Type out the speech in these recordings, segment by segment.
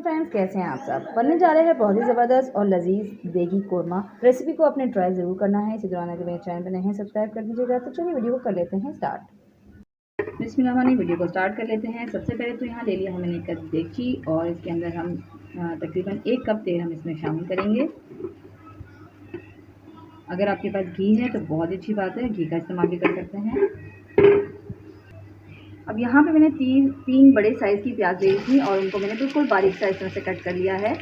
वालेकुम फ्रेंड्स, कैसे हैं आप सब। बनने जा रहे हैं बहुत ही ज़बरदस्त और लजीज देगी कोरमा। रेसिपी को अपने ट्राई ज़रूर करना है। इसी दौरान अगर मेरे चैनल पर नए हैं सब्सक्राइब कर दीजिएगा। तो चलिए वीडियो को कर लेते हैं स्टार्ट। बिस्मिल्लाह, वीडियो को स्टार्ट कर लेते हैं। सबसे पहले तो यहाँ ले लिया हमने एक कप देखी और इसके अंदर हम तकरीबन 1 कप तेल हम इसमें शामिल करेंगे। अगर आपके पास घी है तो बहुत अच्छी बात है, घी का इस्तेमाल भी कर सकते हैं। अब यहाँ पे मैंने तीन बड़े साइज़ की प्याज ली थी और उनको मैंने बिल्कुल बारीक साइज में से कट कर लिया है।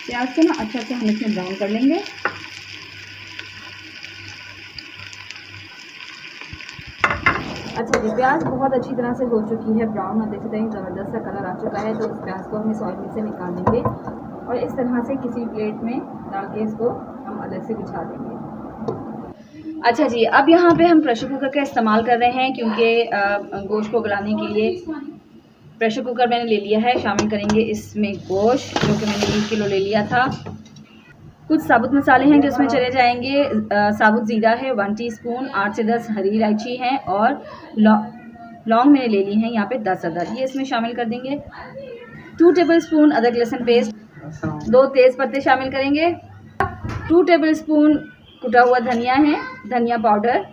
प्याज को ना अच्छा से हम इसमें ब्राउन कर लेंगे। अच्छा जी, प्याज बहुत अच्छी तरह से हो चुकी है ब्राउन। आप देख सकते हैं ज़बरदस्त सा कलर आ चुका है। तो इस प्याज को हम इस ऑयल में से निकाल लेंगे और इस तरह से किसी प्लेट में डाल के इसको हम अलग से बिछा देंगे। अच्छा जी, अब यहाँ पे हम प्रेशर कुकर का इस्तेमाल कर रहे हैं क्योंकि गोश्त को गलाने के लिए प्रेशर कुकर मैंने ले लिया है। शामिल करेंगे इसमें गोश्त जो कि मैंने 1 किलो ले लिया था। कुछ साबुत मसाले हैं जो इसमें चले जाएंगे। साबुत ज़ीरा है 1 टीस्पून, 8 से 10 हरी इलायची हैं और लौंग मैंने ले ली है यहाँ पे 10 अदर, ये इसमें शामिल कर देंगे। 2 टेबलस्पून अदरक लहसुन पेस्ट, 2 तेज़ पत्ते शामिल करेंगे। 2 टेबलस्पून कुटा हुआ धनिया है, धनिया powder,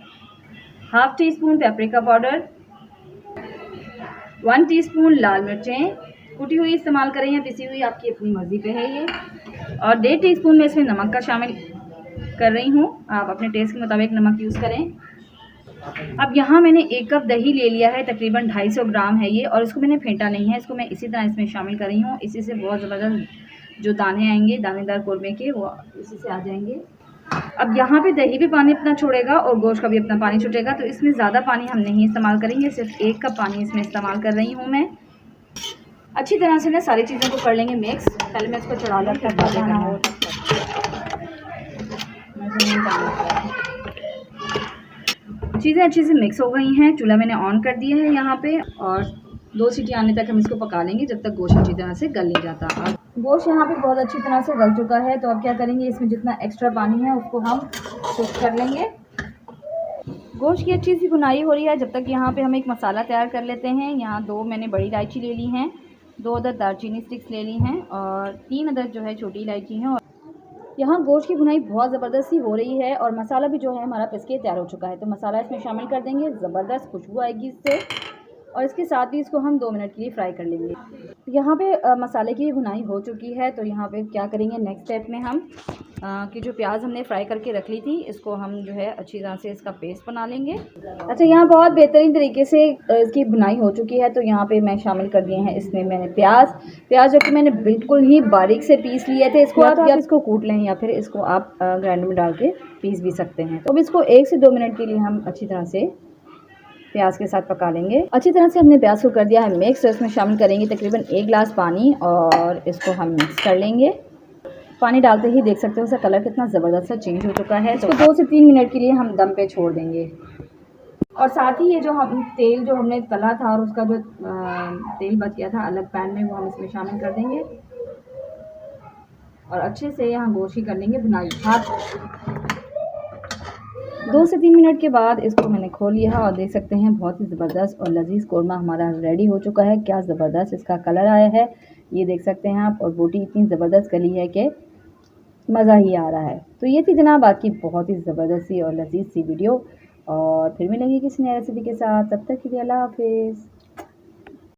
half teaspoon paprika powder, 1 teaspoon लाल मिर्चें कुटी हुई इस्तेमाल करें या पिसी हुई, आपकी अपनी मर्ज़ी पे है ये। और 1.5 टीस्पून में इसमें नमक का शामिल कर रही हूँ। आप अपने टेस्ट के मुताबिक नमक यूज़ करें। अब यहाँ मैंने 1 कप दही ले लिया है, तकरीबन 250 ग्राम है ये, और इसको मैंने फेंटा नहीं है। इसको मैं इसी तरह इसमें शामिल कर रही हूँ। इसी से बहुत ज़बरदस्त जो दाने आएंगे दानेदार कोरमे के, वो इसी से आ जाएंगे। अब यहाँ पे दही भी पानी अपना छोड़ेगा और गोश्त का भी अपना पानी छूटेगा, तो इसमें ज़्यादा पानी हम नहीं इस्तेमाल करेंगे। सिर्फ 1 कप पानी इसमें इस्तेमाल कर रही हूँ मैं। अच्छी तरह से ना सारी चीज़ों को कर लेंगे मिक्स। पहले मैं इसको चढ़ा लूँ फिर बातें करना हो। चीज़ें अच्छे से मिक्स हो गई हैं। चूल्हा मैंने ऑन कर दिया है यहाँ पे और 2 सीटी आने तक हम इसको पका लेंगे जब तक गोश्त अच्छी तरह से गल नहीं जाता। और गोश्त यहाँ पे बहुत अच्छी तरह से गल चुका है। तो अब क्या करेंगे, इसमें जितना एक्स्ट्रा पानी है उसको हम कुक कर लेंगे। गोश्त की अच्छी सी भुनाई हो रही है जब तक यहाँ पे हम एक मसाला तैयार कर लेते हैं। यहाँ 2 मैंने बड़ी इलायची ले ली हैं, 2 अदर दालचीनी स्टिक्स ले ली हैं और 3 अदर जो है छोटी इलायची हैं। और यहाँ गोश्त की भुनाई बहुत ज़बरदस्त सी हो रही है और मसाला भी जो है हमारा पिस के तैयार हो चुका है। तो मसाला इसमें शामिल कर देंगे, ज़बरदस्त खुशबू आएगी इससे, और इसके साथ ही इसको हम 2 मिनट के लिए फ्राई कर लेंगे। यहाँ पे मसाले की भुनाई हो चुकी है। तो यहाँ पे क्या करेंगे, नेक्स्ट स्टेप में हम कि जो प्याज हमने फ्राई करके रख ली थी इसको हम जो है अच्छी तरह से इसका पेस्ट बना लेंगे। अच्छा, यहाँ बहुत बेहतरीन तरीके से इसकी भुनाई हो चुकी है। तो यहाँ पे मैं शामिल कर दिए हैं इसमें मैंने प्याज जो कि मैंने बिल्कुल ही बारीक से पीस लिए थे। इसको आप इसको कूट लें या फिर इसको आप ग्राइंडर में डाल के पीस भी सकते हैं। तो अब इसको 1 से 2 मिनट के लिए हम अच्छी तरह से प्याज के साथ पका लेंगे। अच्छी तरह से हमने प्याज को कर दिया है मिक्स। तो इसमें शामिल करेंगे तकरीबन 1 गिलास पानी और इसको हम मिक्स कर लेंगे। पानी डालते ही देख सकते हो उसका कलर कितना ज़बरदस्त सा चेंज हो चुका है। तो 2 से 3 मिनट के लिए हम दम पे छोड़ देंगे। और साथ ही ये जो हम तेल जो हमने तला था और उसका जो तेल बच गया था अलग पैन में, वो हम इसमें शामिल कर देंगे और अच्छे से यहाँ गोश्त की कर लेंगे भुनाई। 2 से 3 मिनट के बाद इसको मैंने खोल लिया और देख सकते हैं बहुत ही ज़बरदस्त और लजीज कोरमा हमारा रेडी हो चुका है। क्या ज़बरदस्त इसका कलर आया है, ये देख सकते हैं आप। और बोटी इतनी ज़बरदस्त गली है कि मज़ा ही आ रहा है। तो ये थी जनाब आज की बहुत ही ज़बरदस्त सी और लजीज सी वीडियो, और फिर मिलेंगे किसी नई रेसिपी के साथ। तब तक के लिए अल्लाह हाफिज़।